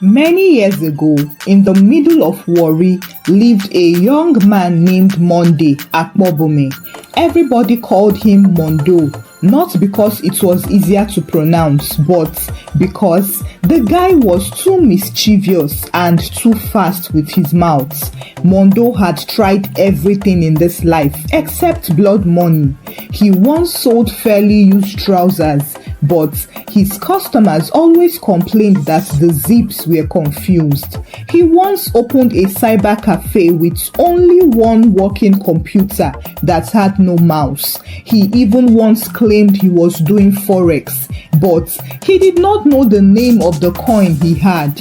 Many years ago, in the middle of Warri, lived a young man named Monday Akpobome. Everybody called him Mondo, not because it was easier to pronounce, but because the guy was too mischievous and too fast with his mouth. Mondo had tried everything in this life except blood money. He once sold fairly used trousers, but his customers always complained that the zips were confused. He once opened a cyber cafe with only one working computer that had no mouse. He even once claimed he was doing forex, but he did not know the name of the coin he had.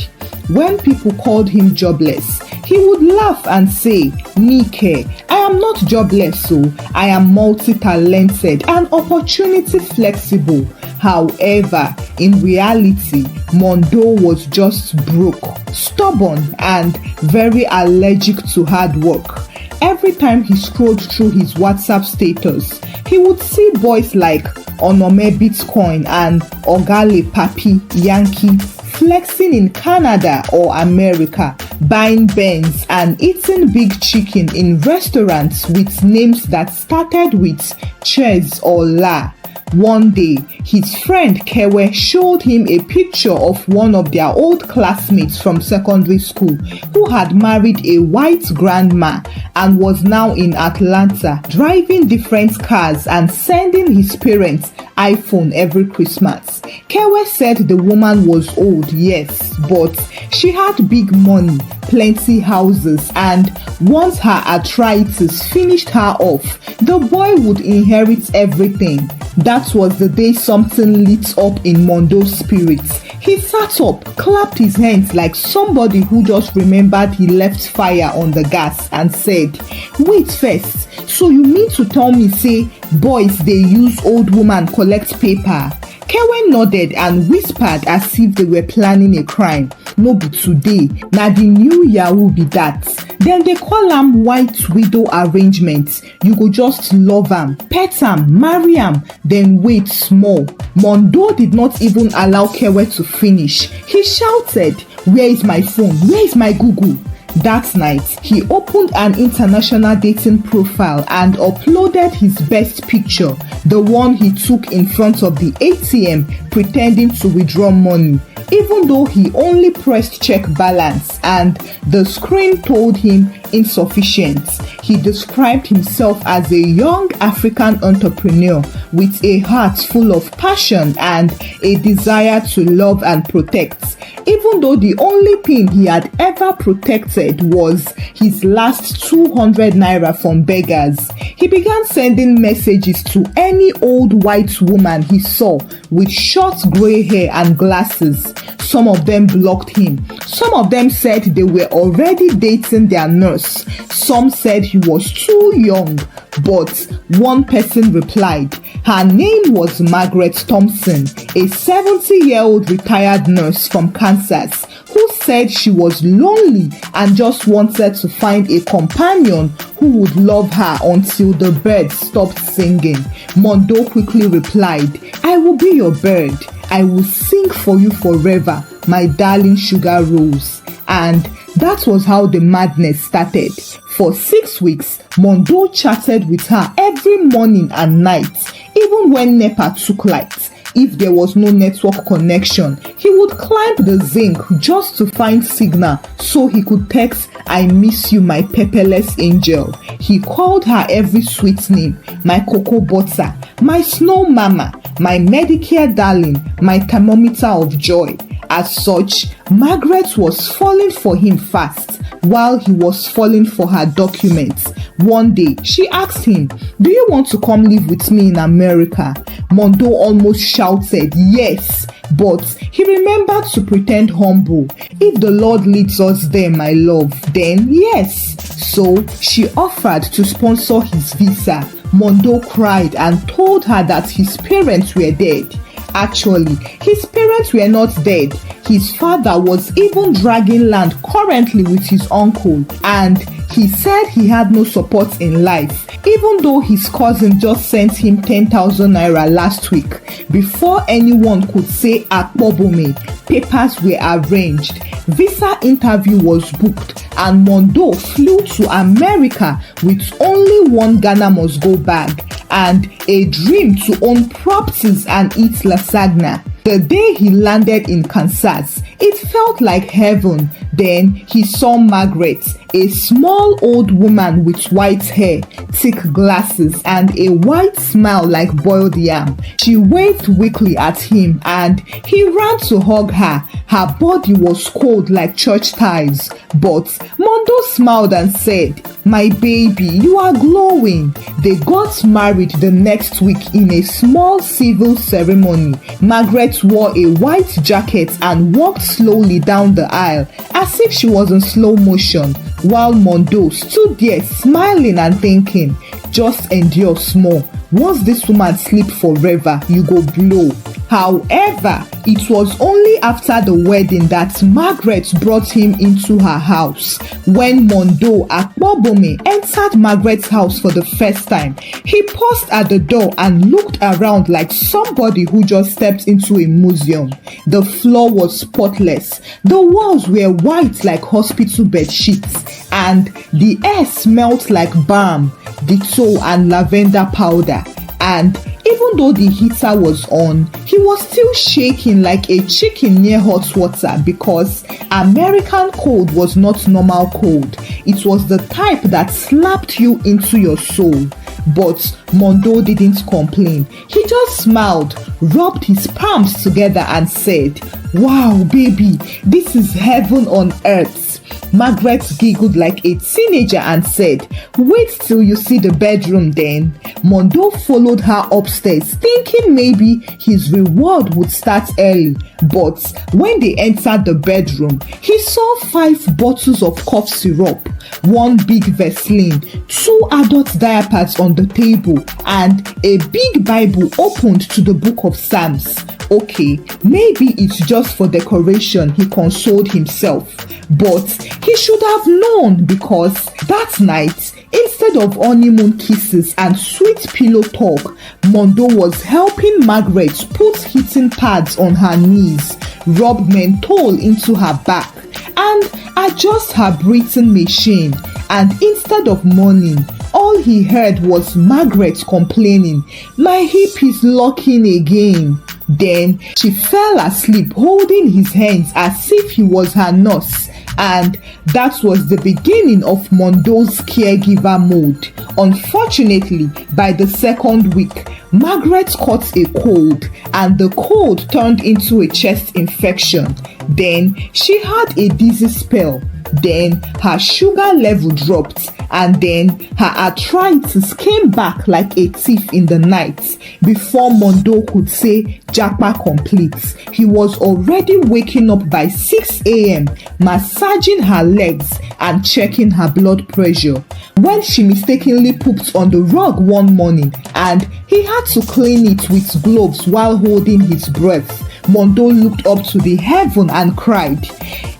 When people called him jobless, he would laugh and say, "Nike, I am not jobless, so I am multi-talented and opportunity flexible." However, in reality, Mondo was just broke, stubborn, and very allergic to hard work. Every time he scrolled through his WhatsApp status, he would see boys like Onome Bitcoin and Ogale Papi Yankee flexing in Canada or America, buying Benz and eating big chicken in restaurants with names that started with Chez or La. One day, his friend Kewe showed him a picture of one of their old classmates from secondary school who had married a white grandma and was now in Atlanta driving different cars and sending his parents iPhone every Christmas. Kewe said the woman was old, yes, but she had big money, plenty houses, and once her arthritis finished her off, the boy would inherit everything. That was the day something lit up in Mondo's spirit. He sat up, clapped his hands like somebody who just remembered he left fire on the gas and said, "Wait first, so you mean to tell me say boys dey use old woman collect paper?" Kewe nodded and whispered as if they were planning a crime. "No be today, na the new Yahoo be that. Then they call am white widow arrangement. You go just love am, pet am, marry am, then wait small." Mondo did not even allow Kewe to finish. He shouted, "Where is my phone? Where is my Google?" That night, he opened an international dating profile and uploaded his best picture, the one he took in front of the ATM pretending to withdraw money, even though he only pressed check balance and the screen told him insufficient. He described himself as a young African entrepreneur with a heart full of passion and a desire to love and protect, even though the only thing he had ever protected was his last 200 naira from beggars. He began sending messages to any old white woman he saw with short grey hair and glasses. Some of them blocked him. Some of them said they were already dating their nurse. Some said he was too young. But one person replied. Her name was Margaret Thompson, a 70-year-old retired nurse from Kansas, who said she was lonely and just wanted to find a companion who would love her until the birds stopped singing. Mondo quickly replied, "I will be your bird. I will sing for you forever, my darling sugar rose." And that was how the madness started. For 6 weeks, Mondo chatted with her every morning and night, even when NEPA took light. If there was no network connection, he would climb the zinc just to find signal so he could text, "I miss you, my pepperless angel." He called her every sweet name, my cocoa butter, my snow mama, my Medicare darling, my thermometer of joy. As such, Margaret was falling for him fast, while he was falling for her documents. One day, she asked him, "Do you want to come live with me in America?" Mondo almost shouted, "Yes," but he remembered to pretend humble. "If the Lord leads us there, my love, then yes." So she offered to sponsor his visa. Mondo cried and told her that his parents were dead. Actually, his parents were not dead. His father was even dragging land currently with his uncle, and He said he had no support in life, even though his cousin just sent him 10,000 naira last week. Before anyone could say Akpobome, papers were arranged, visa interview was booked, and Mondo flew to America with only one Ghana must go bag and a dream to own properties and eat lasagna. The day he landed in Kansas, it felt like heaven. Then he saw Margaret, a small old woman with white hair, thick glasses, and a white smile like boiled yam. She waved weakly at him and he ran to hug her. Her body was cold like church ties, but Mondo smiled and said, "My baby, you are glowing." They got married the next week in a small civil ceremony. Margaret wore a white jacket and walked slowly down the aisle as if she was in slow motion, while Mondo stood there smiling and thinking, "Just endure small. Once this woman sleep forever, you go blow." However, it was only after the wedding that Margaret brought him into her house. When Mondo Akpobome entered Margaret's house for the first time, he paused at the door and looked around like somebody who just stepped into a museum. The floor was spotless, the walls were white like hospital bed sheets, and the air smelled like balm, Dettol and lavender powder. And even though the heater was on, he was still shaking like a chicken near hot water because American cold was not normal cold. It was the type that slapped you into your soul. But Mondo didn't complain. He just smiled, rubbed his palms together and said, "Wow, baby, this is heaven on earth." Margaret giggled like a teenager and said, "Wait till you see the bedroom then." Mondo followed her upstairs, thinking maybe his reward would start early. But when they entered the bedroom, he saw 5 bottles of cough syrup, 1 big Vaseline, 2 adult diapers on the table, and a big Bible opened to the book of Psalms. Okay, maybe it's just for decoration, he consoled himself. But he should have known, because that night, instead of honeymoon kisses and sweet pillow talk, Mondo was helping Margaret put heating pads on her knees, rub menthol into her back, and adjust her breathing machine. And instead of mourning, all he heard was Margaret complaining, "My hip is locking again." Then she fell asleep holding his hands as if he was her nurse. And that was the beginning of Mondo's caregiver mode. Unfortunately, by the second week, Margaret caught a cold, and the cold turned into a chest infection. Then she had a dizzy spell. Then her sugar level dropped, and then her arthritis came back like a thief in the night. Before Mondo could say Japa complete, he was already waking up by 6 a.m., massaging her legs and checking her blood pressure. When she mistakenly pooped on the rug one morning and he had to clean it with gloves while holding his breath, Mondo looked up to the heaven and cried,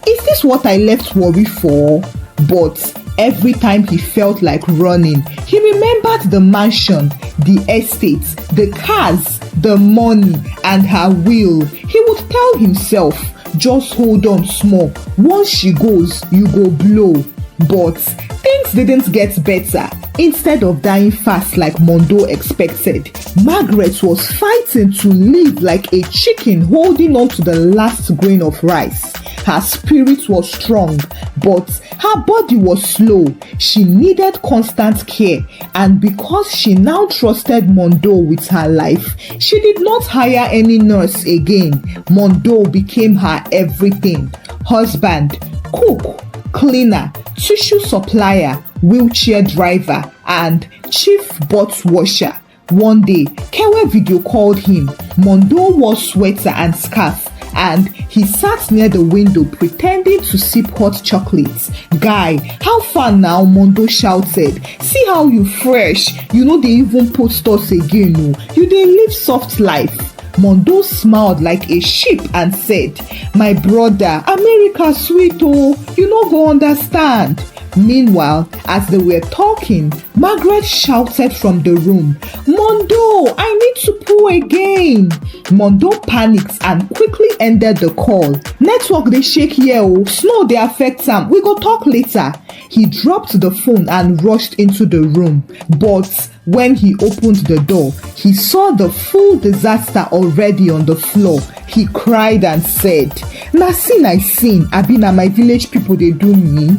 "Is this what I left worry for?" But every time he felt like running, he remembered the mansion, the estate, the cars, the money, and her will. He would tell himself, "Just hold on small. Once she goes, you go blow." But things didn't get better. Instead of dying fast like Mondo expected, Margaret was fighting to live like a chicken holding on to the last grain of rice. Her spirit was strong, but her body was slow. She needed constant care, and because she now trusted Mondo with her life, she did not hire any nurse again. Mondo became her everything: husband, cook, cleaner, tissue supplier, wheelchair driver, and chief butt washer. One day, Kewe video called him. Mondo wore sweater and scarf, and he sat near the window pretending to sip hot chocolates. "Guy, how far now?" Mondo shouted. "See how you fresh. You know they even put stores again. No, you dey live soft life." Mondo smiled like a sheep and said, "My brother, America sweet oh, you no go understand." Meanwhile, as they were talking, Margaret shouted from the room, "Mondo, I need to poo again." Mondo panicked and quickly ended the call. "Network dey shake here oh, snow dey affect am, we go talk later." He dropped the phone and rushed into the room. But when he opened the door, he saw the full disaster already on the floor. He cried and said, "Na sin I sin, abi na my village people dey do me?"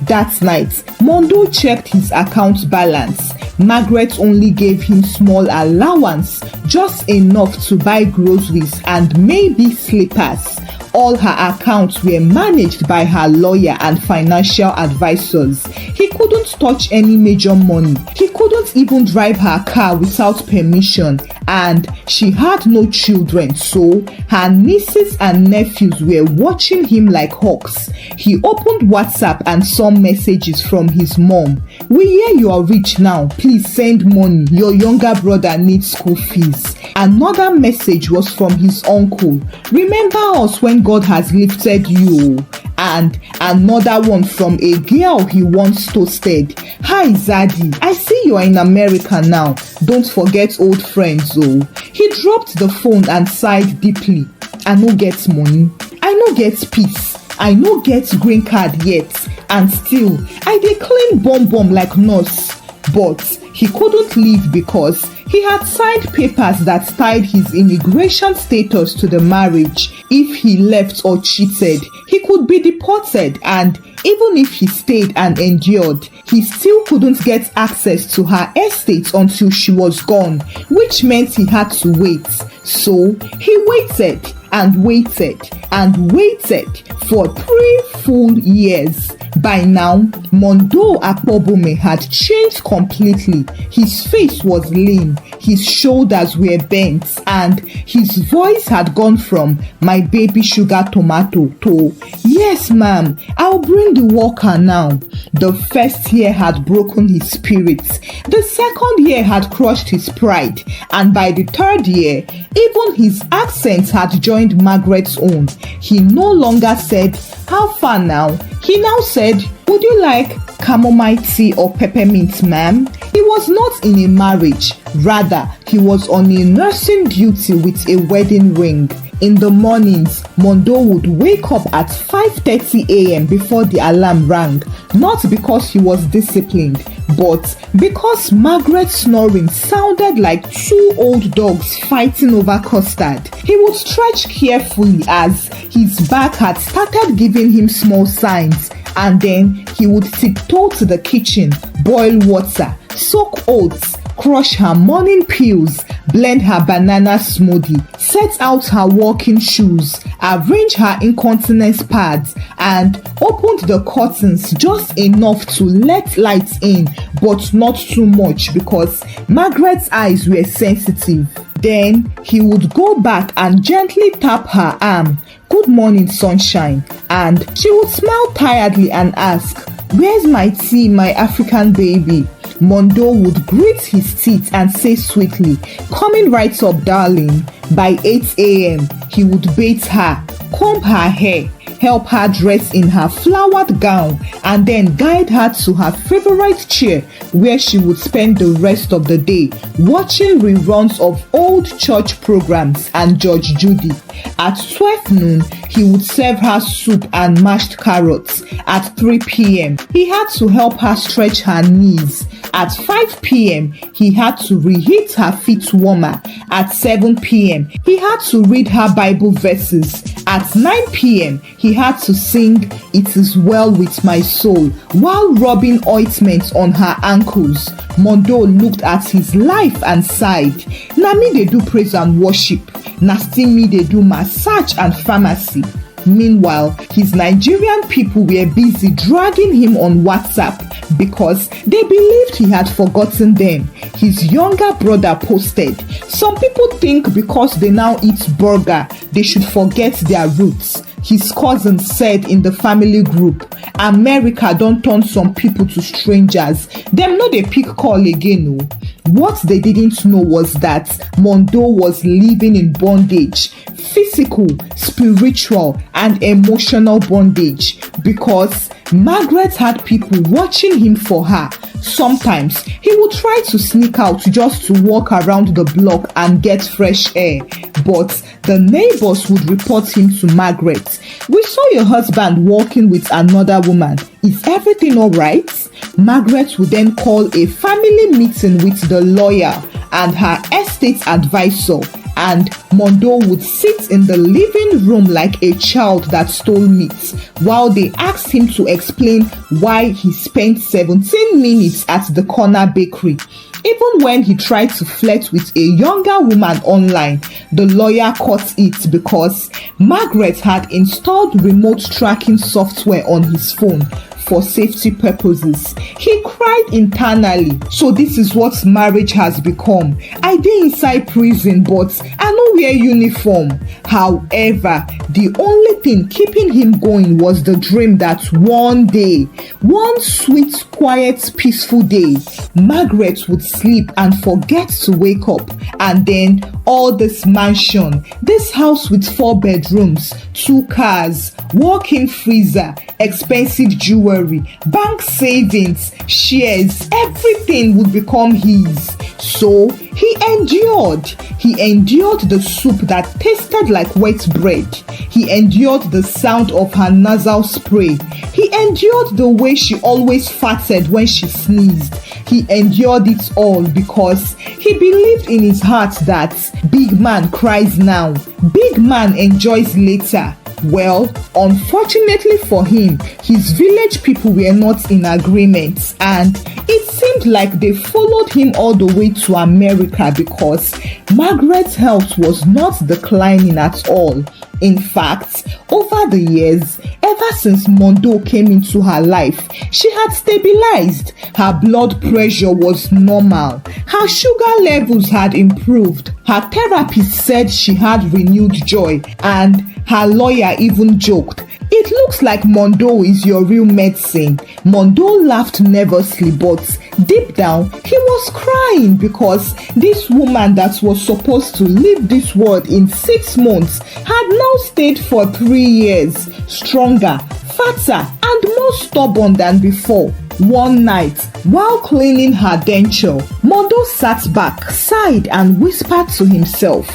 That night, Mondo checked his account balance. Margaret only gave him small allowance, just enough to buy groceries and maybe slippers. All her accounts were managed by her lawyer and financial advisors. He couldn't touch any major money. He couldn't even drive her car without permission, and she had no children, so her nieces and nephews were watching him like hawks. He opened WhatsApp and saw messages from his mom. "We hear you are rich now. Please send money. Your younger brother needs school fees." Another message was from his uncle. "Remember us when God has lifted you." And another one from a girl he once toasted. "Hi Zaddy, I see you are in America now. Don't forget old friends oh." He dropped the phone and sighed deeply. "I no get money. I no get peace. I no get green card yet. And still, I dey clean bomb like nurse." But he couldn't leave because he had signed papers that tied his immigration status to the marriage. If he left or cheated, he could be deported, and even if he stayed and endured, he still couldn't get access to her estate until she was gone, which meant he had to wait. So he waited and waited and waited for 3 full years. By now, Mondo Akpobome had changed completely. His face was lean, his shoulders were bent, and his voice had gone from "my baby sugar tomato" to "yes ma'am, I'll bring the worker now." The first year had broken his spirit. The second year had crushed his pride, and by the third year, even his accent had joined Margaret's own. He no longer said, "How far now?" He now said, "Would you like chamomile tea or peppermint, ma'am?" He was not in a marriage. Rather, he was on a nursing duty with a wedding ring. In the mornings, Mondo would wake up at 5:30 a.m. before the alarm rang, not because he was disciplined, but because Margaret's snoring sounded like 2 old dogs fighting over custard. He would stretch carefully as his back had started giving him small signs, and then he would tiptoe to the kitchen, boil water, soak oats, crush her morning pills, blend her banana smoothie, set out her walking shoes, arrange her incontinence pads, and opened the curtains just enough to let light in, but not too much because Margaret's eyes were sensitive. Then he would go back and gently tap her arm. "Good morning, sunshine," and she would smile tiredly and ask, "Where's my tea, my African baby?" Mondo would grit his teeth and say sweetly, "Coming right up, darling." By 8 a.m., he would bathe her, comb her hair, help her dress in her flowered gown, and then guide her to her favorite chair where she would spend the rest of the day watching reruns of old church programs and Judge Judy. At 12 noon, he would serve her soup and mashed carrots. At 3 p.m., he had to help her stretch her knees. At 5 p.m., he had to reheat her feet warmer. At 7 p.m., he had to read her Bible verses. At 9 p.m., he had to sing "It Is Well With My Soul" while rubbing ointment on her ankles. Mondo looked at his life and sighed. "Na me dey do praise and worship. Na still me dey do massage and pharmacy." Meanwhile, his Nigerian people were busy dragging him on WhatsApp because they believed he had forgotten them. His younger brother posted, "Some people think because they now eat burger, they should forget their roots." His cousin said in the family group, "America don't turn some people to strangers. Them no dey pick call again o." What they didn't know was that Mondo was living in bondage, physical, spiritual, and emotional bondage, because Margaret had people watching him for her. Sometimes he would try to sneak out just to walk around the block and get fresh air, but the neighbors would report him to Margaret. "We saw your husband walking with another woman. Is everything all right?" Margaret would then call a family meeting with the lawyer and her estate advisor, and Mondo would sit in the living room like a child that stole meat while they asked him to explain why he spent 17 minutes at the corner bakery. Even when he tried to flirt with a younger woman online, the lawyer caught it because Margaret had installed remote tracking software on his phone for safety purposes. He cried internally. "So this is what marriage has become. I dey inside prison, but I no wear uniform." However, the only thing keeping him going was the dream that one day, one sweet, quiet, peaceful day, Margaret would sleep and forget to wake up, and then all this mansion, this house with 4 bedrooms, 2 cars, walk-in freezer, expensive jewelry, bank savings, shares, everything would become his. So he endured. He endured the soup that tasted like wet bread. He endured the sound of her nasal spray. He endured the way she always farted when she sneezed. He endured it all because he believed in his heart that big man cries now, big man enjoys later. Well, unfortunately for him, his village people were not in agreement, and it seemed like they followed him all the way to America because Margaret's health was not declining at all. In fact, over the years, ever since Mondo came into her life, she had stabilized. Her blood pressure was normal. Her sugar levels had improved. Her therapist said she had renewed joy, and her lawyer even joked, "It looks like Mondo is your real medicine." Mondo laughed nervously, but deep down, he was crying because this woman that was supposed to leave this world in 6 months had now stayed for 3 years, stronger, fatter, and more stubborn than before. One night, while cleaning her denture, Mondo sat back, sighed, and whispered to himself,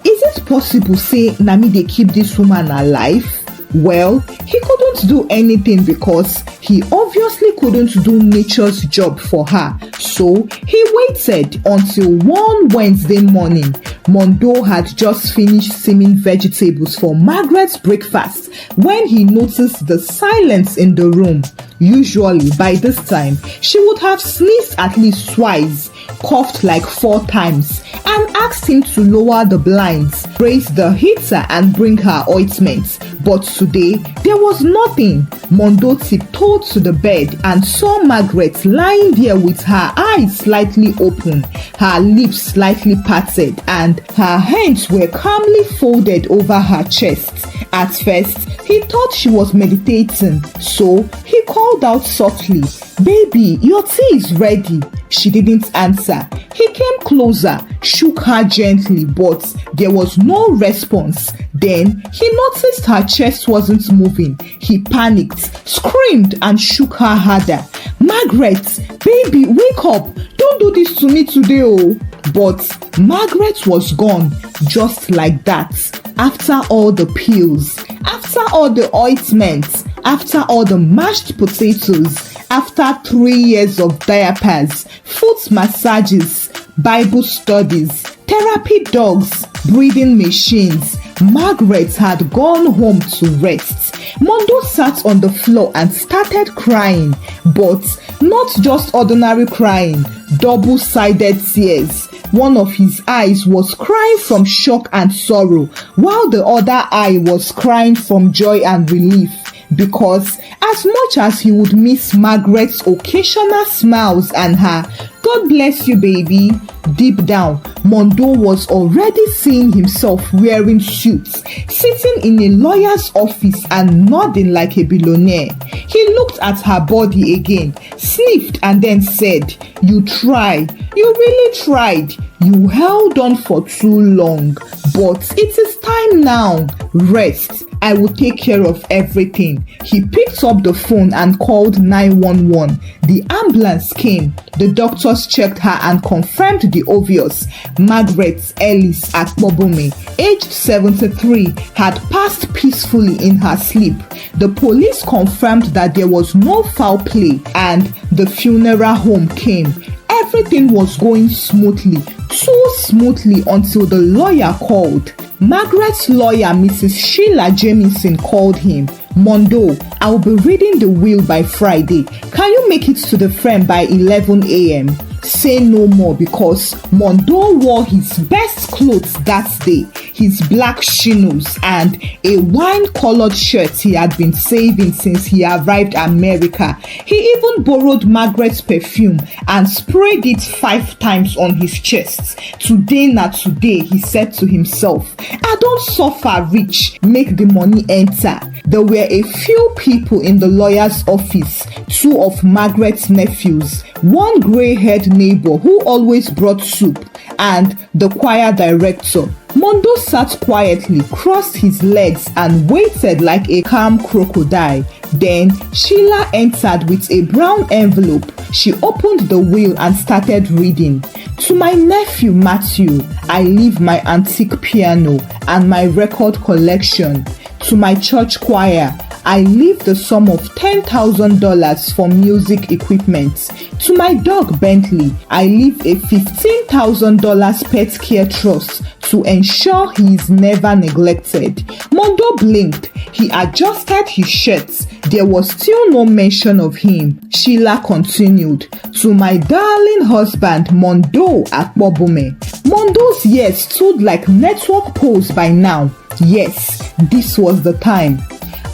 "Is it possible say na me dey keep this woman alive?" Well, he couldn't do anything because he obviously couldn't do nature's job for her. So he waited until one Wednesday morning. Mondo had just finished steaming vegetables for Margaret's breakfast when he noticed the silence in the room. Usually, by this time, she would have sneezed at least twice, coughed like 4 times, and asked him to lower the blinds, raise the heater, and bring her ointment. But today, there was nothing. Mondo tiptoed to the bed and saw Margaret lying there with her eyes slightly open, her lips slightly parted, and her hands were calmly folded over her chest. At first, he thought she was meditating, so he called out softly, "Baby, your tea is ready." She didn't answer. He came closer, shook her gently, but there was no response. Then he noticed her chest wasn't moving. He panicked, screamed, and shook her harder. "Margaret, baby, wake up. Don't do this to me today, oh." But Margaret was gone, just like that. After all the pills, after all the ointments, after all the mashed potatoes, after 3 years of diapers, foot massages, Bible studies, therapy dogs, breathing machines, Margaret had gone home to rest. Mondo sat on the floor and started crying, but not just ordinary crying, double-sided tears. One of his eyes was crying from shock and sorrow, while the other eye was crying from joy and relief. Because as much as he would miss Margaret's occasional smiles and her "God bless you, baby," deep down, Mondo was already seeing himself wearing suits, sitting in a lawyer's office and nodding like a billionaire. He looked at her body again, sniffed, and then said, "You try. You really tried. You held on for too long. But it is time now. Rest. I will take care of everything. He picked up the phone and called 911. The ambulance came. The doctors checked her and confirmed the obvious. Margaret Ellis Akpobome, aged 73, had passed peacefully in her sleep. The police confirmed that there was no foul play and the funeral home came. Everything was going smoothly, too smoothly until the lawyer called. Margaret's lawyer, Mrs. Sheila Jamieson, called him. Mondo, I'll be reading the will by Friday. Can you make it to the firm by 11 a.m.? Say no more because Mondo wore his best clothes that day, his black chinos and a wine-colored shirt he had been saving since he arrived America. He even borrowed Margaret's perfume and sprayed it 5 times on his chest. Today na today, he said to himself, I don't suffer rich, make the money enter. There were a few people in the lawyer's office, 2 of Margaret's nephews, one grey-haired neighbor who always brought soup, and the choir director. Mondo sat quietly, crossed his legs, and waited like a calm crocodile. Then Sheila entered with a brown envelope. She opened the will and started reading. To my nephew Matthew, I leave my antique piano and my record collection. To my church choir, I leave the sum of $10,000 for music equipment. To my dog Bentley, I leave a $15,000 pet care trust to ensure he is never neglected. Mondo blinked. He adjusted his shirt. There was still no mention of him. Sheila continued. To my darling husband Mondo Akpobome. Mondo's years stood like network poles by now. Yes, this was the time.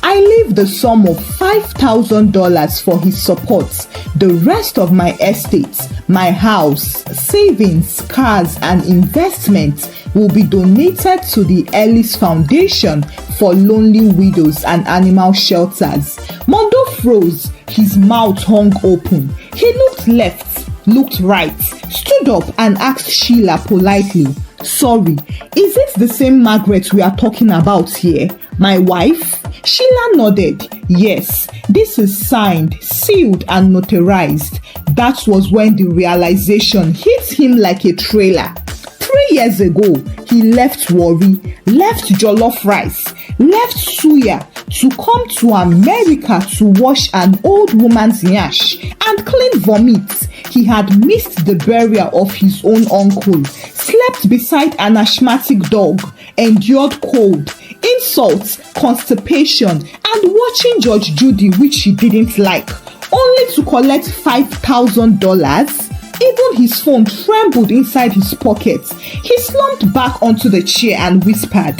I leave the sum of $5,000 for his support. The rest of my estate, my house, savings, cars, and investments will be donated to the Ellis Foundation for lonely widows and animal shelters. Mondo froze. His mouth hung open. He looked left, looked right, stood up and asked Sheila politely, Sorry, is it the same Margaret we are talking about here? My wife? Sheila nodded. Yes, this is signed, sealed and notarized. That was when the realization hit him like a trailer. 3 years ago, he left Warri, left jollof rice, left suya to come to America to wash an old woman's yash and clean vomit. He had missed the burial of his own uncle, slept beside an asthmatic dog, endured cold, insults, constipation, and watching Judge Judy, which he didn't like, only to collect $5,000. Even his phone trembled inside his pocket. He slumped back onto the chair and whispered,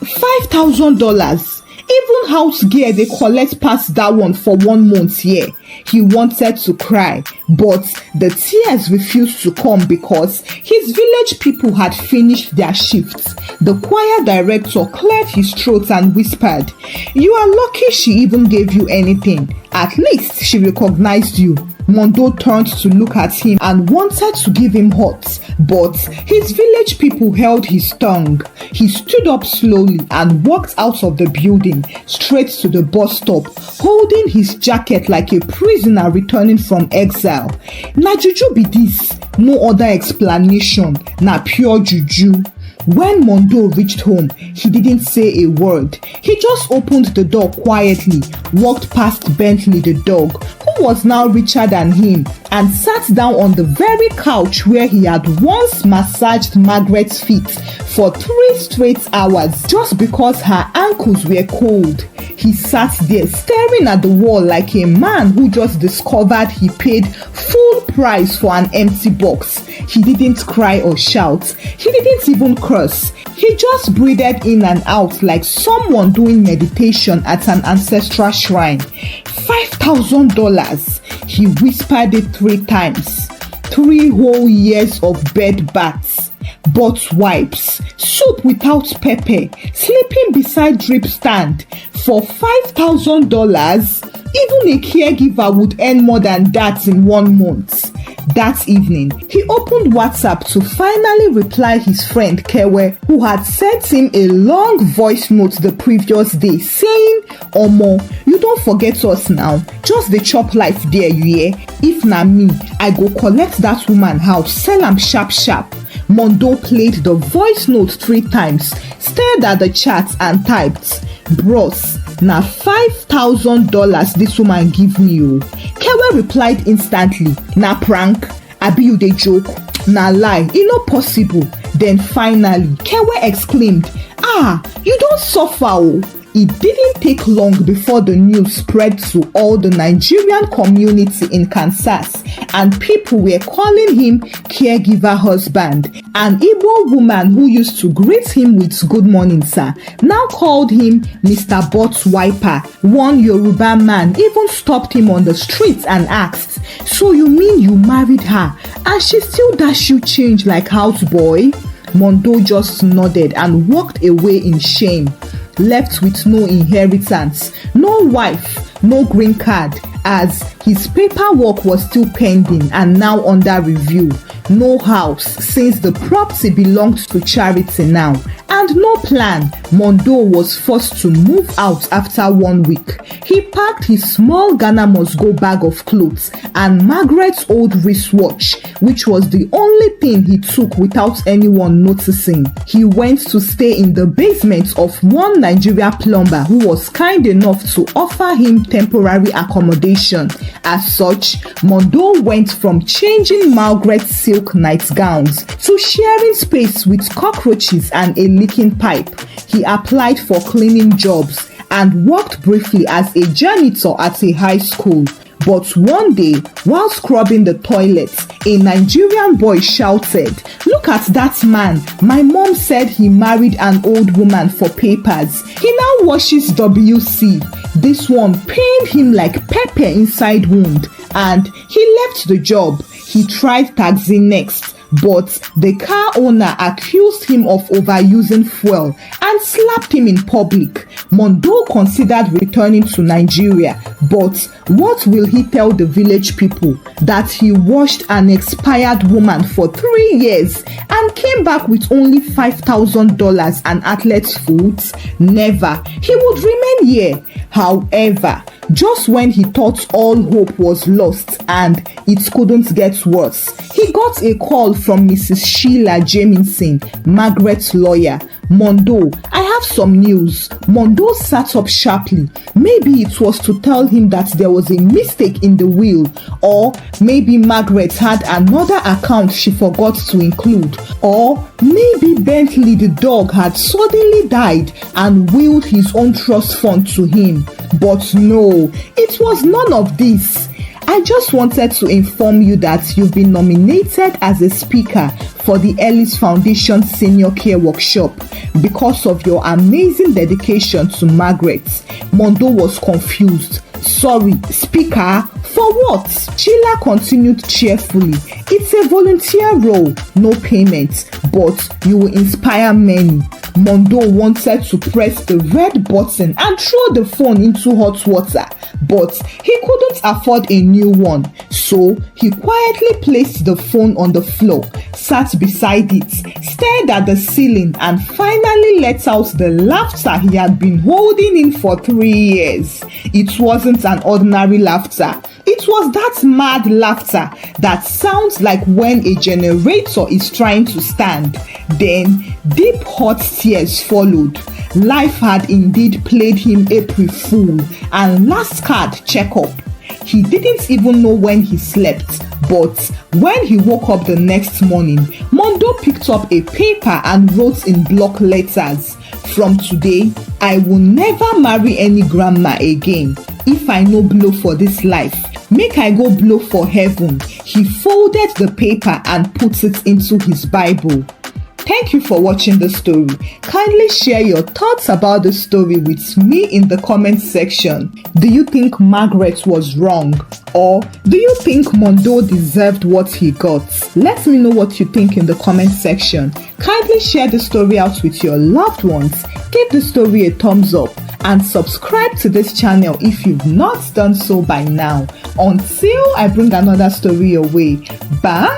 $5,000. Even house gear they collect past that one for 1 month here. He wanted to cry, but the tears refused to come because his village people had finished their shifts. The choir director cleared his throat and whispered, You are lucky she even gave you anything. At least she recognized you. Mondo turned to look at him and wanted to give him hot, but his village people held his tongue. He stood up slowly and walked out of the building, straight to the bus stop, holding his jacket like a prisoner returning from exile. Na juju be this, no other explanation, na pure juju. When Mondo reached home, he didn't say a word. He just opened the door quietly, walked past Bentley the dog, who was now richer than him, and sat down on the very couch where he had once massaged Margaret's feet for 3 straight hours just because her ankles were cold. He sat there staring at the wall like a man who just discovered he paid full price for an empty box. He didn't cry or shout. He didn't even curse. He just breathed in and out like someone doing meditation at an ancestral shrine. $5,000. He whispered it 3 times. 3 whole years of bed baths, butt wipes, soup without pepper, sleeping beside drip stand. For $5,000, even a caregiver would earn more than that in 1 month. That evening, he opened WhatsApp to finally reply his friend Kewe, who had sent him a long voice note the previous day saying, "Omo, you don't forget us now. Just the chop life there, you hear? If na me, I go collect that woman house, sell am sharp sharp." Mondo played the voice note 3 times, stared at the chat and typed, "Bros, na $5,000 this woman give me o." Kewe replied instantly, "Na prank? Abi you dey joke? Na lie, e no possible." Then finally, Kewe exclaimed, "Ah, you don suffer o." It didn't take long before the news spread to all the Nigerian community in Kansas, and people were calling him caregiver husband. An Igbo woman who used to greet him with "Good morning, sir," now called him Mr. Butt Wiper. One Yoruba man even stopped him on the street and asked, "So you mean you married her and she still dash you change like houseboy?" Mondo just nodded and walked away in shame, left with no inheritance, no wife, no green card, as his paperwork was still pending and now under review, no house since the property belongs to charity now, and no plan. Mondo was forced to move out after 1 week. He packed his small Ghana must-go bag of clothes and Margaret's old wristwatch, which was the only thing he took without anyone noticing. He went to stay in the basement of one Nigerian plumber who was kind enough to offer him temporary accommodation. As such, Mondo went from changing Margaret's silk nightgowns to sharing space with cockroaches and a leaking pipe. He applied for cleaning jobs and worked briefly as a janitor at a high school. But one day, while scrubbing the toilets, a Nigerian boy shouted, "Look at that man. My mom said he married an old woman for papers. He now washes WC." This one pained him like pepper inside wound, and he left the job. He tried taxi next, but the car owner accused him of overusing fuel and slapped him in public. Mondo considered returning to Nigeria, but what will he tell the village people? That he washed an expired woman for 3 years and came back with only $5,000 and athlete's foods? Never. He would remain here. However, just when he thought all hope was lost and it couldn't get worse, he got a call from Mrs. Sheila Jamison, Margaret's lawyer. "Mondo, I have some news." Mondo sat up sharply. Maybe it was to tell him that there was a mistake in the will, or maybe Margaret had another account she forgot to include, or maybe Bentley the dog had suddenly died and willed his own trust fund to him. But no, it was none of this. I just wanted to inform you that you've been nominated as a speaker for the Ellis Foundation Senior Care Workshop because of your amazing dedication to Margaret. Mondo was confused. "Sorry, speaker? For what?" Sheila continued cheerfully. "It's a volunteer role, no payment, but you will inspire many." Mondo wanted to press the red button and throw the phone into hot water, but he couldn't afford a new one. So he quietly placed the phone on the floor, sat beside it, stared at the ceiling, and finally let out the laughter he had been holding in for 3 years. It wasn't an ordinary laughter. It was that mad laughter that sounds like when a generator is trying to stand. Then deep hot tears followed. Life had indeed played him April Fool, and last card checkup. He didn't even know when he slept, but when he woke up the next morning, Mondo picked up a paper and wrote in block letters, "From today, I will never marry any grandma again. If I no blow for this life, make I go blow for heaven." He folded the paper and put it into his Bible. Thank you for watching the story. Kindly share your thoughts about the story with me in the comment section. Do you think Margaret was wrong? Or do you think Mondo deserved what he got? Let me know what you think in the comment section. Kindly share the story out with your loved ones. Give the story a thumbs up and subscribe to this channel if you've not done so by now. Until I bring another story your way. Bye!